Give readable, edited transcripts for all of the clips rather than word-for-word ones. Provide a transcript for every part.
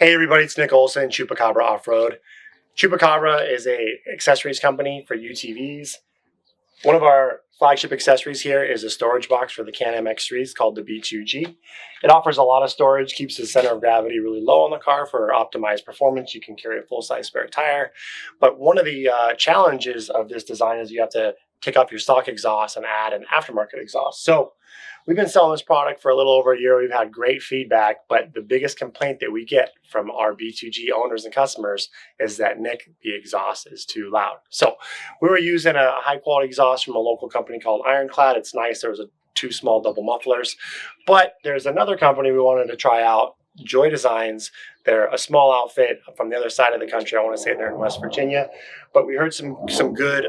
Hey everybody, it's Nick Olson, Chupacabra Offroad. Chupacabra is a accessories company for UTVs. One of our flagship accessories here is a storage box for the Can-Am X3s called the B2G. It offers a lot of storage, keeps the center of gravity really low on the car for optimized performance. You can carry a full-size spare tire. But one of the challenges of this design is you have to take off your stock exhaust and add an aftermarket exhaust. So we've been selling this product for a little over a year. We've had great feedback, but the biggest complaint that we get from our B2G owners and customers is that, Nick, the exhaust is too loud. So we were using a high quality exhaust from a local company called Ironclad. It's nice. There was two small double mufflers, but there's another company we wanted to try out, Joy Designs. They're a small outfit from the other side of the country. I want to say they're in West Virginia, but we heard some good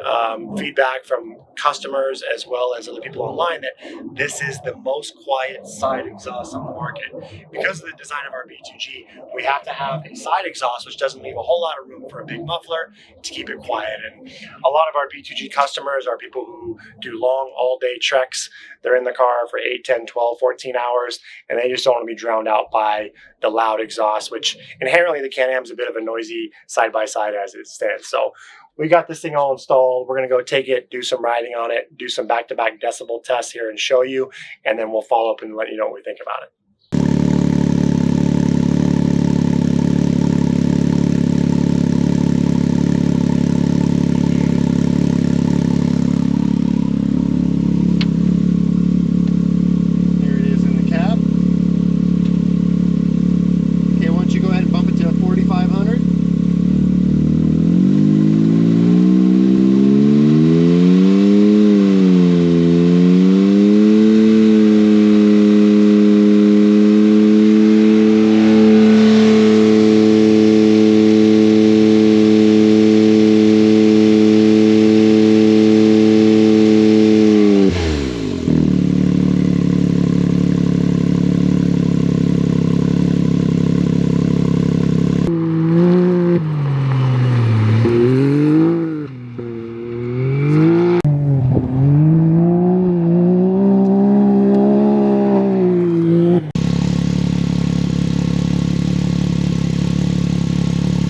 feedback from customers as well as other people online that this is the most quiet side exhaust on the market. Because of the design of our B2G, we have to have a side exhaust which doesn't leave a whole lot of room for a big muffler to keep it quiet. And a lot of our B2G customers are people who do long all-day treks. They're in the car for 8, 10, 12, 14 hours, and they just don't want to be drowned out by the loud exhaust, which inherently the Can-Am is a bit of a noisy side-by-side as it stands. So we got this thing all installed. We're going to go take it, do some riding on it, do some back-to-back decibel tests here and show you, and then we'll follow up and let you know what we think about it.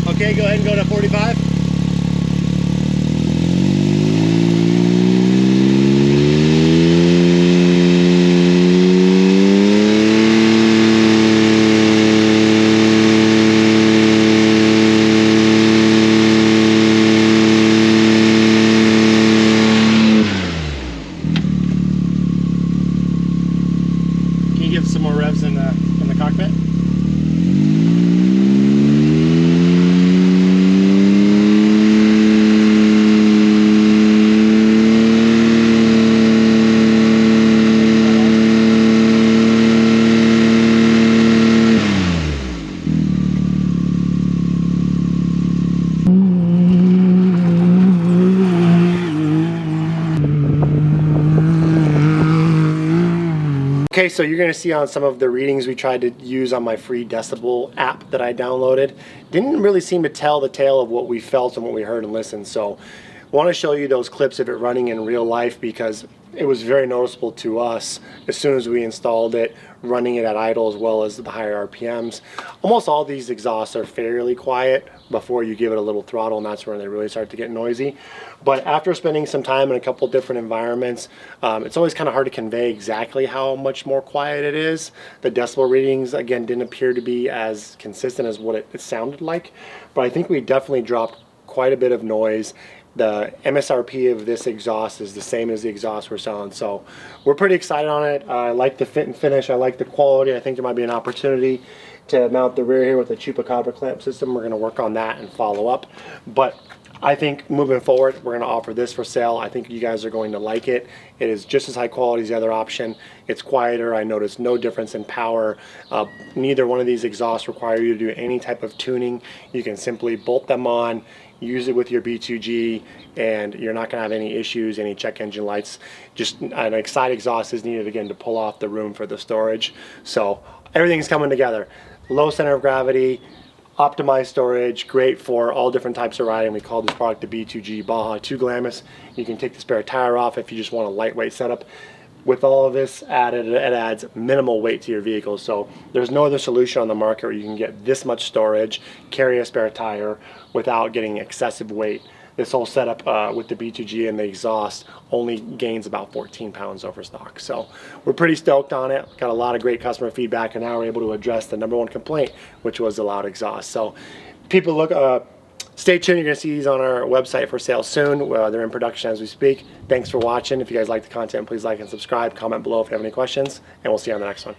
Okay, go ahead and go to 45. Can you give some more revs in the cockpit? Okay, so you're going to see on some of the readings we tried to use on my free decibel app that I downloaded, didn't really seem to tell the tale of what we felt and what we heard and listened. So I want to show you those clips of it running in real life because it was very noticeable to us as soon as we installed it, running it at idle as well as the higher RPMs. Almost all these exhausts are fairly quiet before you give it a little throttle, and that's when they really start to get noisy. But after spending some time in a couple different environments, it's always kind of hard to convey exactly how much more quiet it is. The decibel readings, again, didn't appear to be as consistent as what it sounded like, but I think we definitely dropped quite a bit of noise. The MSRP of this exhaust is the same as the exhaust we're selling, so we're pretty excited on it. I like the fit and finish. I like the quality. I think there might be an opportunity to mount the rear here with the Chupacabra clamp system. We're going to work on that and follow up, but I think moving forward we're going to offer this for sale. I think you guys are going to like it. It is just as high quality as the other option. It's quieter. I noticed no difference in power. Neither one of these exhausts require you to do any type of tuning. You can simply bolt them on, use it with your B2G, and you're not going to have any issues, any check engine lights. Just an side exhaust is needed again to pull off the room for the storage. So everything's coming together. Low center of gravity, optimized storage, great for all different types of riding. We call this product the B2G Baja 2 Glamis. You can take the spare tire off if you just want a lightweight setup. with all of this added, it adds minimal weight to your vehicle. So there's no other solution on the market where you can get this much storage, carry a spare tire without getting excessive weight. This whole setup with the B2G and the exhaust only gains about 14 pounds over stock. So we're pretty stoked on it. Got a lot of great customer feedback, and now we're able to address the #1 complaint, which was the loud exhaust. So people stay tuned. You're gonna see these on our website for sale soon. They're in production as we speak. Thanks for watching. If you guys like the content, please like and subscribe. Comment below if you have any questions, and we'll see you on the next one.